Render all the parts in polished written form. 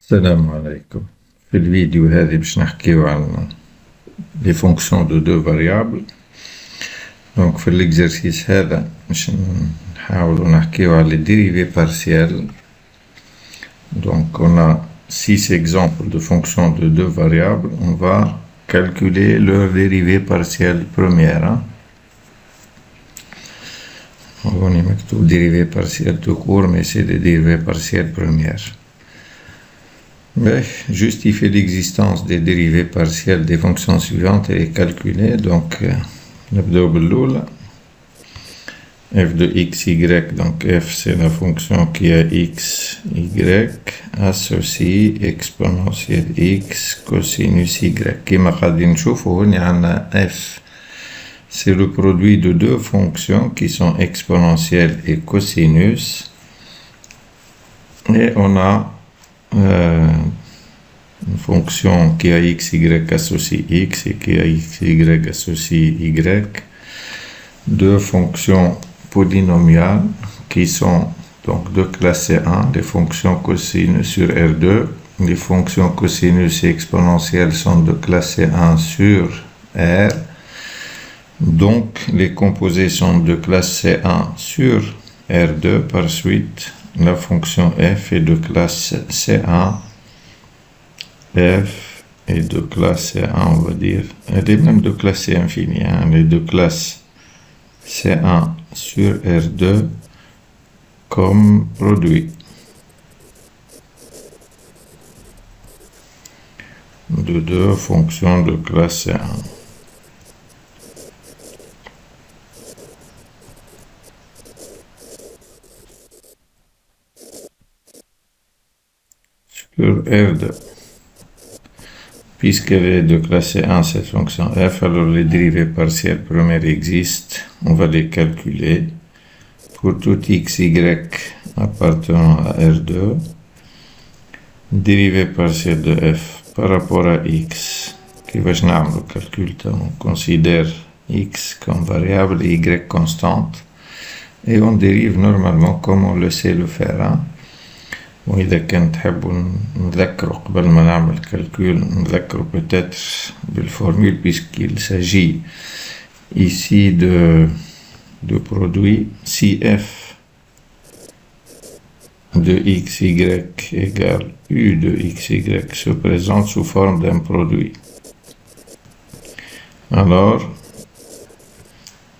السلام عليكم. في الفيديو هذا باش نحكيو عن les fonctions de deux variables. Donc في l'exercice هذا باش نحاولو نحكيو على les dérivés partiels. Donc on a 6 exemples de fonctions de deux variables. On va calculer leur dérivée partielle première. On y met tout dérivée partielle tout court, mais c'est des dérivées partielles premières. Justifier l'existence des dérivées partielles des fonctions suivantes et les calculer. Donc, f de x, y, donc f c'est la fonction qui a x, y, associe exponentielle x, cosinus y. Comme on a f, c'est le produit de deux fonctions qui sont exponentielles et cosinus. Et on a une fonction qui a x, y associe x et qui a x, y associe y. Deux fonctions polynomiales qui sont donc de classe C1, les fonctions cosinus sur R2. Les fonctions cosinus et exponentielles sont de classe C1 sur R. Donc les composés sont de classe C1 sur R2. Par suite, la fonction f est de classe C1. F est de classe C1, on va dire. Elle est même de classe C infinie. Elle est de classe C1 sur R2 comme produit de deux fonctions de classe C1. Sur R2. Puisqu'elle est de classe C1, cette fonction f, alors les dérivées partielles premières existent. On va les calculer. Pour tout x, y appartenant à R2, dérivée partielle de f par rapport à x, qui va jouer le calcul, on considère x comme variable et y constante, et on dérive normalement comme on le sait le faire. وإذا كان تحبوا نذكروا قبل ما نعمل calcul, نذكروا peut-être بالformule puisqu'il s'agit ici de produit. Si f de x, y égale u de x, y se présente sous forme d'un produit, alors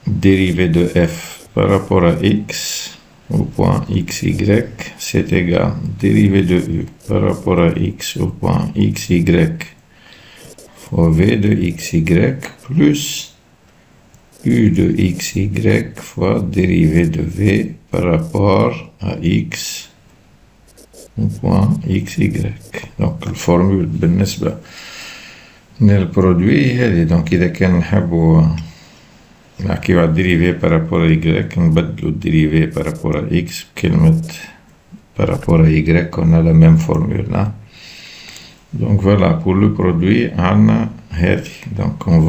dérivée de f par rapport à x au point x, y, c'est égal dérivée de u par rapport à x au point x, y fois v de x, y plus u de x, y fois dérivée de v par rapport à x au point x, y. Donc la formule بالنسبة للproduit هذه. Donc إذا كان نحبوا نحكيو على الديريفي بارابور y, نبدلو الديريفي بارابور x بكلمة بارابور y, on a la même formule là. Donc voilà, pour le produit عنا هذه. Donc on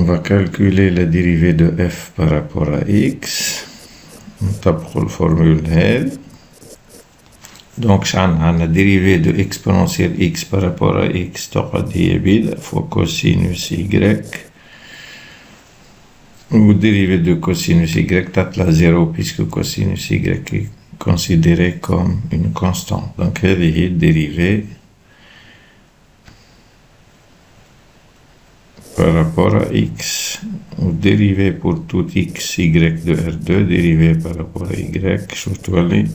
va calculer la dérivée de f par rapport à x. نطبقو الفورمule هذه. Donc عندنا dérivée de exponentielle x par rapport à x تقعد هي بيد fois cosinus y, ou dérivée de cosinus y تطلع 0 puisque cosinus y est considéré comme une constante. Donc هذه هي dérivée par rapport à x, ou dérivée pour tout x, y de R2, dérivée par rapport à y, surtout allez.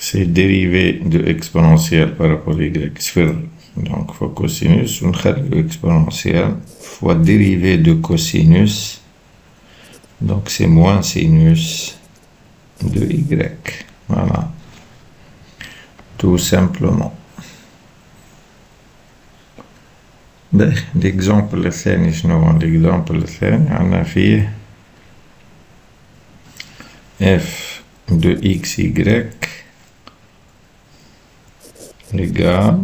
C'est dérivé de exponentielle par rapport à y. Donc, fois cosinus, on a exponentielle fois dérivé de cosinus. Donc, c'est moins sinus de y. Voilà. Tout simplement. L'exemple الثاني شنو هو؟ l'exemple الثاني عندنا فيه f de x, y égale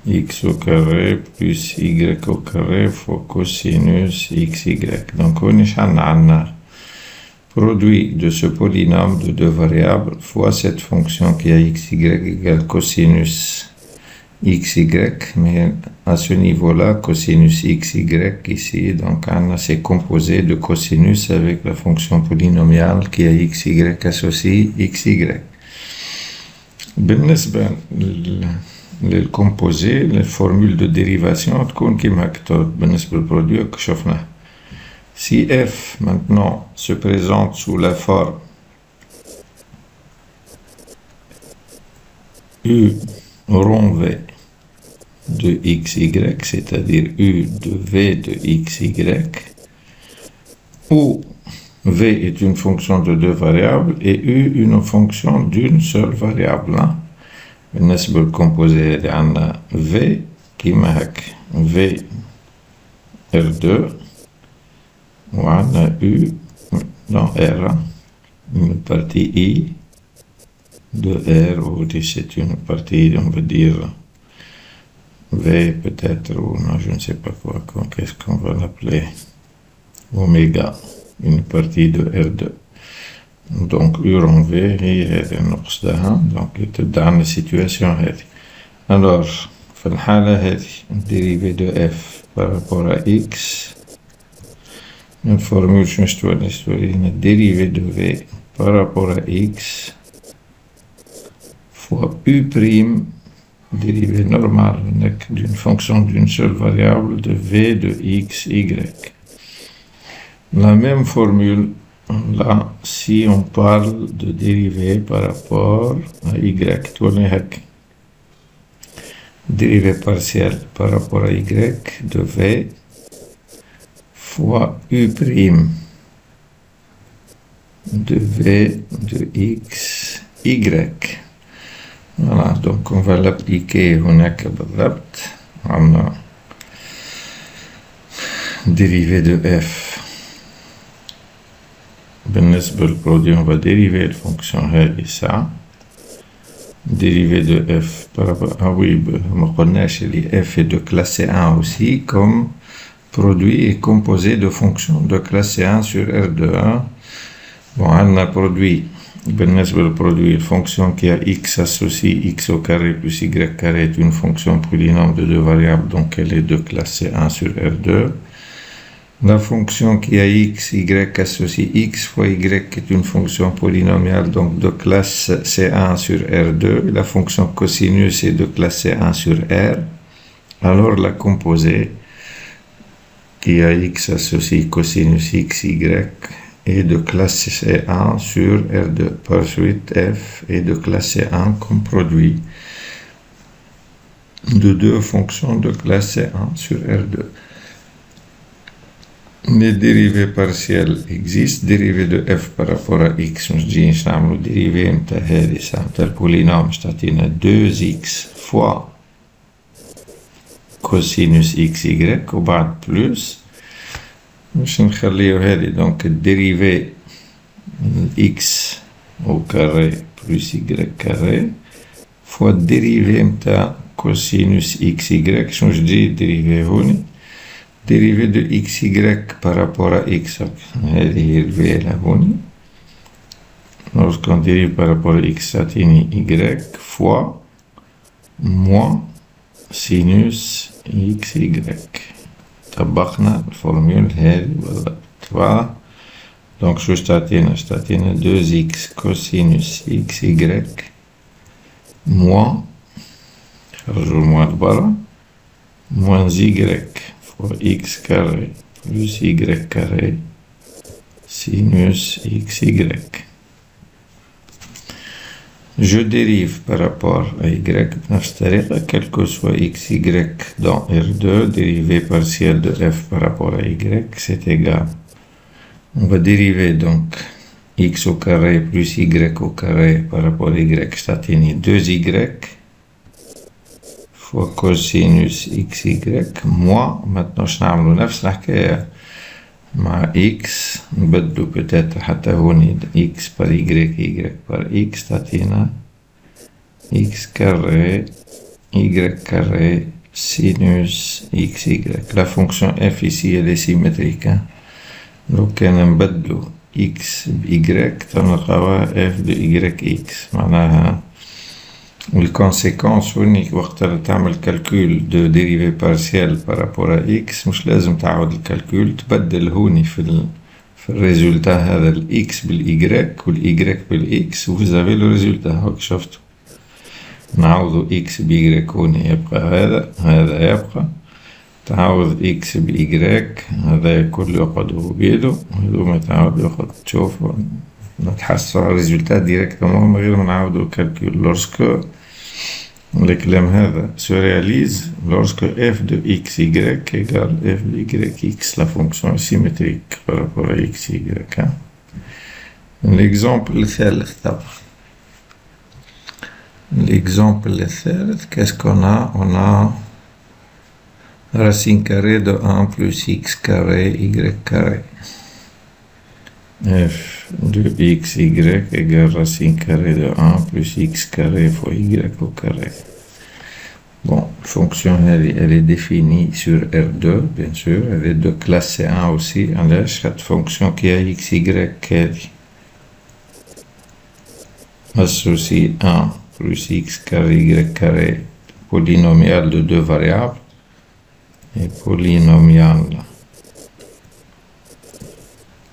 x au carré plus y au carré fois cosinus x, y. Donc on a produit de ce polynôme de deux variables fois cette fonction qui a xy égale cosinus xy, mais à ce niveau-là, cosinus xy ici, donc c'est composé de cosinus avec la fonction polynomiale qui a xy associé xy. بالنسبة للcomposé, les formules de dérivation تكون كما كتبت بالنسبة للبرودوي شفناه. Si f maintenant se présente sous la forme u rond v de xy, c'est-à-dire u de v de xy, où v est une fonction de deux variables et u une fonction d'une seule variable. بالنسبة للcomposé عندنا v كيما هك v r2 وعندنا u dans r, une partie i de r, ou c'est une partie, on va dire v peut-être, ou non, je ne sais pas quoi, qu'est-ce qu'on va l'appeler, oméga, une partie de r2. Donc u rond v هي هذه النقص ده، donc تبدأ عندنا situation هذه. alors في الحالة هذه dérivé de f par rapport à x, une formule une dérivée de v par rapport à x fois u prime, dérivée normale d'une fonction d'une seule variable de v de x, y. La même formule là si on parle de dérivée par rapport à y, dérivée partielle par rapport à y de v fois u prime de v de x, y. Voilà, donc on va l'appliquer هناك بالضبط. On a dérivé de f. بالنسبة للبرودوي on va dériver la fonction هذه ça. Dérivé de f par rapport à oui, ما قلناش اللي f est de classe 1 aussi, comme produit est composé de fonctions de classe 1 sur R2. Bon, on a produit, le produit, une fonction qui a x associé x au carré plus y carré est une fonction polynôme de deux variables, donc elle est de classe 1 sur R2. La fonction qui a x, y associé x fois y est une fonction polynomiale, donc de classe C1 sur R2. La fonction cosinus est de classe C1 sur R. Alors la composée qui a x associé cosinus x, y est de classe C1 sur R2. Par suite, f est de classe C1 comme produit de deux fonctions de classe C1 sur R2. Les dérivées partielles existent. Dérivée de f par rapport à x, je dis que dérivée de polynôme, c'est-à-dire 2x fois cosinus x, y, ou بعد plus. مش نخليه هذه donc dérivée x au carré plus y carré fois dérivée متاع cosinus x, y. شنو جدي dérivée هوني dérivée de x, y par rapport à x. هذه هي الفي هوني. Lorsqu'on dérive par rapport à x, تعطيني y fois moins sinus x, y. طبقنا الفورمول هذه بالضبط. Donc شو تعطينا 2x cosinus x, y moins خرجوا الموان لبرا moins y fois x carré plus y carré sinus x, y. Je dérive par rapport à y بنفس الطريقة, quel que soit x, y dans R2, dérivée partielle de f par rapport à y, c'est égal. On va dériver donc x au carré plus y au carré par rapport à y, c'est-à-dire 2y fois cosinus x, y moins, maintenant je نعملو نفس الحكاية مع x, نبدلو peut-être حتى هوني x par y par x, تعطينا x carré y carré sinus x, y. La fonction f ici elle est symétrique. Donc كان نبدلو x y تلقاوها f de yx معناها الكونسيكونس وقت اللي تعمل كالكول دو ديريفي بارسيال بارابور x مش لازم تعاود الكالكول تبدل هوني في الريزولتا هذا الاكس بالاي والاي بالاكس وفوزافي لو ريزولتا هاك شفتوا نعوضو اكس باي هوني يبقى هذا يبقى تعوض اكس باي هذا كل يقعد بيدو هذوما تعاود ياخد تشوفوا نتحسوا على الريزولتا ديريكتومون من غير ما نعاودو الكالكول لورسكو الكلام هذا se réalise lorsque f de x, y égale f de y, x, la fonction est symétrique par rapport à x, y. Hein? L'exemple الثالث طبعا. L'exemple الثالث, qu'est-ce qu'on a? On a racine carrée de 1 plus x carré, y carré. f de x, y égale racine carrée de 1 plus x carré fois y au carré. Bon, fonction elle est définie sur R2, bien sûr, elle est de classe C1 aussi. Alors, cette fonction qui a x, y, associe 1 plus x carré, y carré, polynomial de deux variables, et polynomial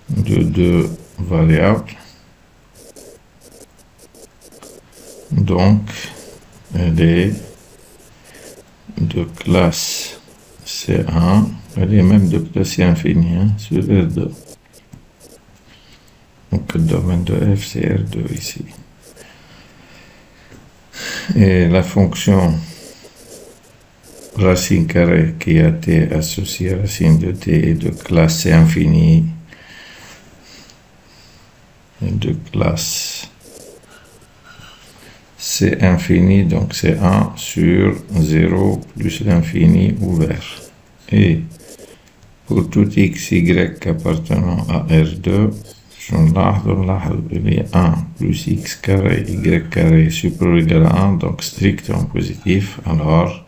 de deux variables. Donc, elle est de classe C1, elle est même de classe infinie hein, sur R2. Donc le domaine de f c'est R2 ici. Et la fonction racine carrée qui a t associée à racine de t est de classe C infinie et de classe C infini, donc c'est 1 sur 0 plus l'infini ouvert. Et pour tout x, y appartenant à R2, il y a 1 plus x carré, y carré supérieur ou égal à 1, donc strictement positif. Alors,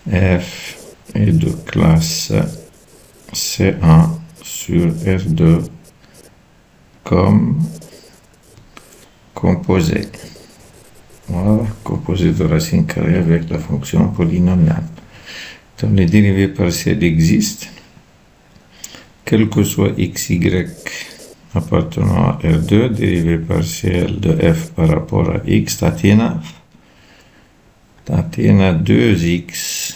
f est de classe C1 sur R2 comme composé. Voilà, composé de racine carrée avec la fonction polynomiale. Donc les dérivés partiels existent, quel que soit x, y appartenant à R2, dérivé partiel de f par rapport à x, tatina 2x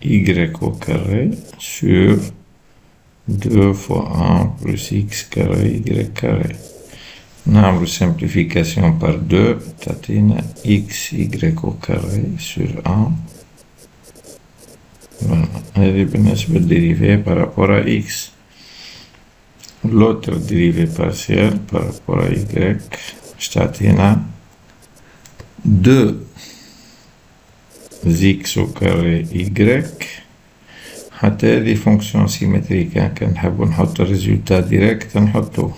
y au carré sur 2 fois 1 plus x carré, y carré. Nombre simplification par 2, tatina x, y au carré sur 1. Voilà. Elle est dérivée par rapport à x. L'autre dérivée partielle par rapport à y, tatina 2 x au carré y. حتى هذه فونكسيون سيمتريك كان نحبو نحط الريزولتا ديريكت نحطو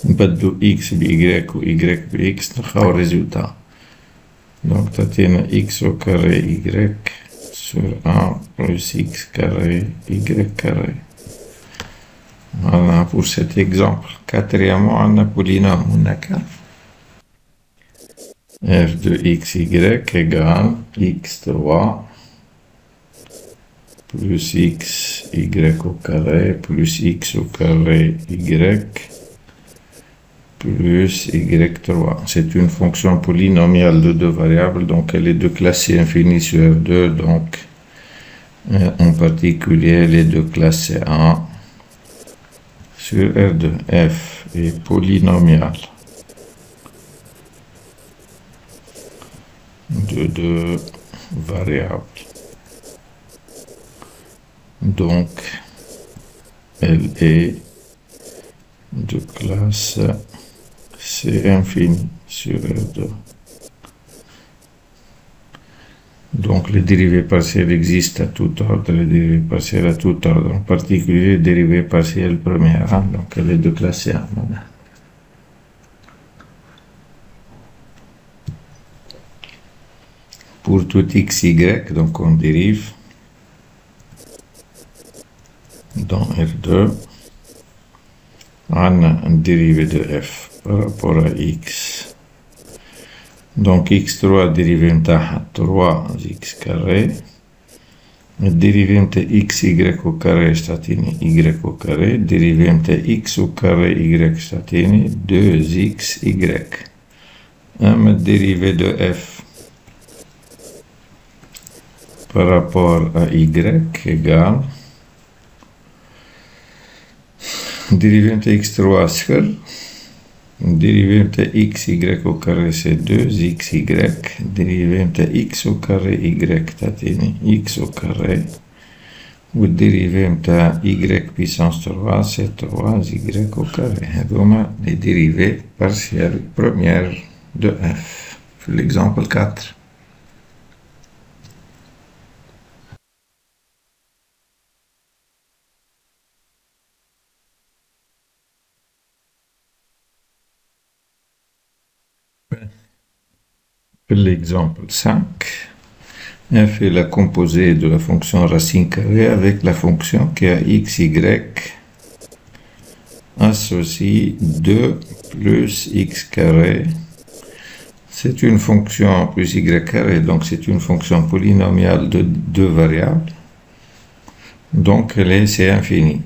نبدلو x ب y و y ب x نلقاو الريزولتا دونك تعطينا x au carré y sur 1 plus x carré y carré. Voilà pour cet exemple. Quatrièmement, on a polynôme هناك f de x y égale x3 plus x y au carré plus x au carré y plus y3. C'est une fonction polynomiale de deux variables, donc elle est de classe infinie sur R2, donc en particulier elle est de classe 1 sur R2. F est polynomiale de deux variables. Donc, elle est de classe C infini sur R2. Donc, les dérivés partiels existent à tout ordre, les dérivés partiels à tout ordre, en particulier les dérivés partiels première. Hein? Donc, elle est de classe C1. Voilà. Pour tout x, y, donc on dérive dans R2, on a un dérivé de f par rapport à x. Donc x3 dérivé de 3x carré. Le dérivé de xy au carré statini y au carré. Dérivé de x au carré y statini 2xy. Un dérivé de f par rapport à y égale dérivé de x3 sphère, dérivé de xy au carré c'est 2xy, dérivé de x au carré y tatini x au carré, ou dérivé de y puissance 3 c'est 3y au carré. هذوما les dérivés partielles premières de f. L'exemple 4. L'exemple 5, f est la composée de la fonction racine carrée avec la fonction qui a xy associe 2 plus x carré. C'est une fonction plus y carré, donc c'est une fonction polynomiale de deux variables. Donc c'est infini.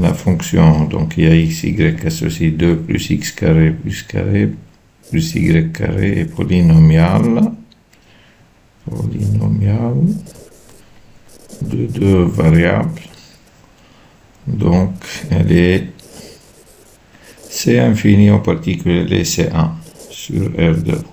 La fonction, donc il y a xy associé 2 plus x carré plus y carré est polynomiale de deux variables. Donc elle est c infini en particulier c1 sur R2.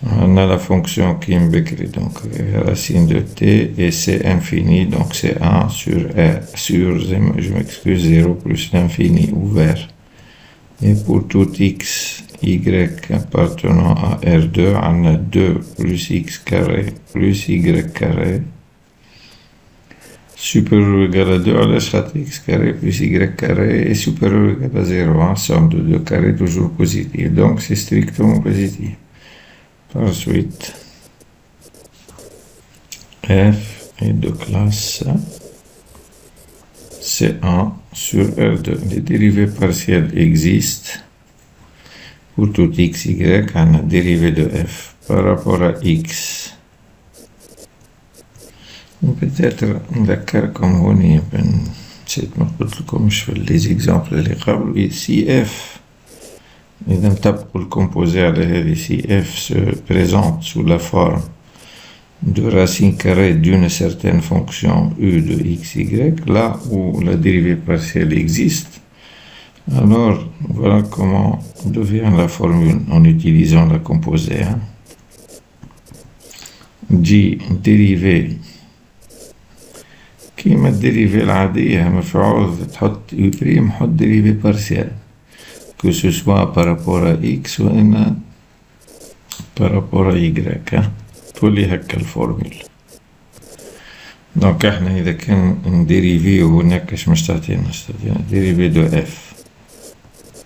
On a la fonction qui me décrit donc racine de t et c infini, donc c'est 1 sur R, je m'excuse, 0 plus l'infini ouvert. Et pour tout x, y appartenant à R2, on a 2 plus x carré plus y carré supérieur ou égal à 2, on laisse x carré plus y carré et supérieur ou égal à 0, hein, somme de 2 carrés toujours positive, donc c'est strictement positif. Par suite, f est de classe C1 sur R2. Les dérivés partiels existent pour tout x, y, on a dérivé de f par rapport à x. Peut-être نذكركم هوني نسيت ما قلت لكمش في les exemples اللي قبل si f إذا تبقوا الكومبوزي على هذه si f se présente sous la forme de racine carrée d'une certaine fonction u de x, y, là où la dérivée partielle existe, alors voilà comment devient la formule en utilisant la composée. Hein. G dérivée كيما الديريفي العادية مفعول تحط يبريم حط ديريفي بارسيال que ce soit par rapport à x ou par rapport à y. تولي هكا الفورمول. دونك احنا اذا كان نديريفيو هناك اش مش تعطينا ديريفي دو اف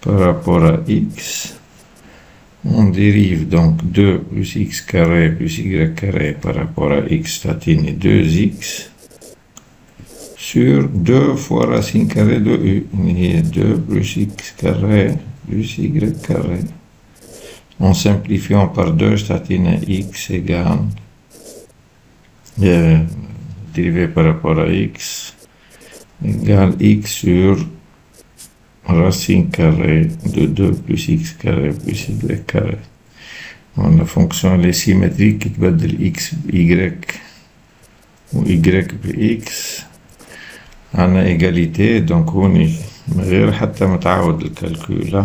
par rapport à x. On dérive donc 2 plus x carré plus y carré par rapport à x tatini 2x sur 2 fois racine carrée de u. Il y a 2 plus x carré plus y carré. En simplifiant par 2, statine x égale dérivé par rapport à x égale x sur racine carrée de 2 plus x carré plus y carré. On a la fonction elle est symétrique qui تبدل x y ou y بx. On a égalité donc هوني من غير حتى ما تعاود الكالكول.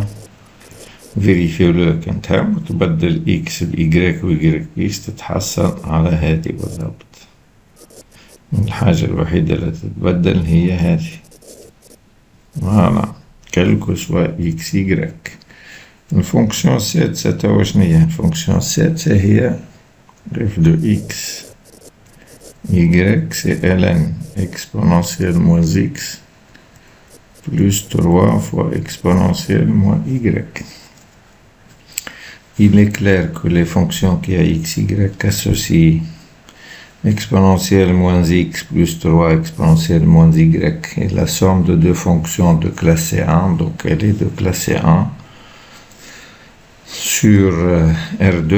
فيريفيو كان تهم وتبدل x ب y و y بيس تتحصل على هذه بالضبط. الحاجة الوحيدة اللي تتبدل هي هذه. فوالا كالكو سوا x y. الفونكسيون 7 واش هي؟ الفونكسيون 7 هي f de x y c'est ln exponentielle moins x plus 3 fois exponentielle moins y. Il est clair que les fonctions qui a x, y associent exponentielle moins x plus 3 exponentielle moins y est la somme de deux fonctions de classe C1, donc elle est de classe C1 sur R2.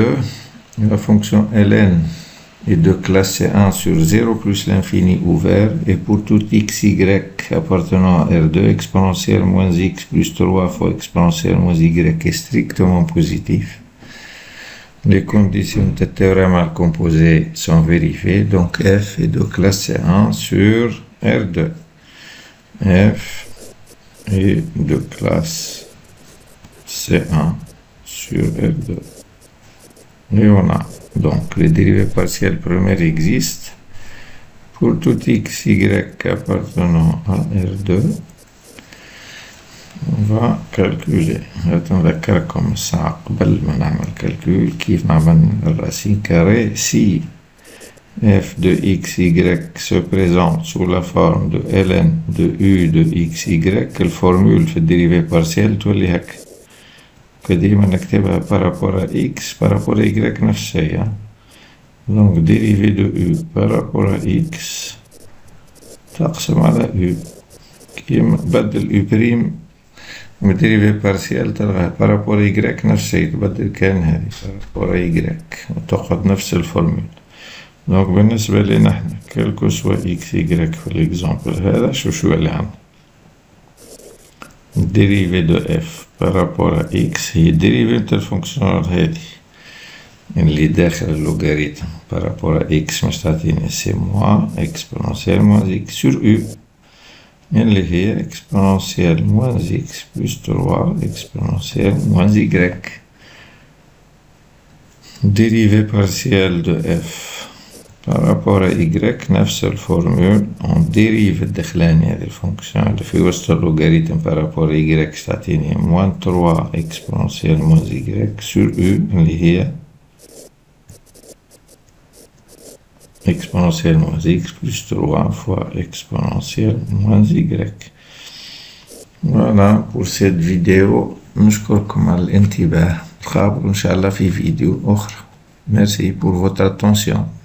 La fonction ln est de classe C1 sur 0 plus l'infini ouvert, et pour tout xy appartenant à R2, exponentielle moins x plus 3 fois exponentielle moins y est strictement positif. Les conditions de théorème à composer sont vérifiées, donc f est de classe C1 sur R2. f est de classe C1 sur R2. Et on a donc les dérivées partielles premières existent pour tout x, y appartenant à R2. On va calculer. On va faire comme ça. قبل ما نعمل calcul كيف نعمل الرacine carrée. Si f de x, y se présente sous la forme de ln de u de x, y, quelle formule fait dérivée partielle تولي هكا. كديما نكتبها par rapport à x par rapport à y نفس الشيء. Donc dérivée de u par rapport à x تقسم على u كيما بدل u prime وديريفي بارسيال تلغاها par rapport à y نفس الشيء تبدل كان هذه par rapport à y وتأخذ نفس الفورمول. دونك بالنسبة لنا احنا كالكو سوا x y في الاكزامبل هذا شو اللي عندنا. dérivée de f par rapport à x هي dérivée de الفونكسيون هذه اللي داخل اللوغاريتم par rapport à x مش تعطيني سي موان exponentielle moins x sur u اللي هي exponentielle moins x plus 3 exponentielle moins y. Dérivée partielle de f par rapport à y نفس الفورمول. on dérive الدخلاني هذه الفونكسيون اللي في وسط اللوغاريتم par rapport à y تعطيني moins 3 exponentielle moins y sur u اللي هي exponentielle moins x plus 3 fois exponentielle moins y. Voilà pour cette vidéo. نشكركم على الانتباه. نتقابل إن شاء الله في فيديو أخرى. Merci pour votre attention.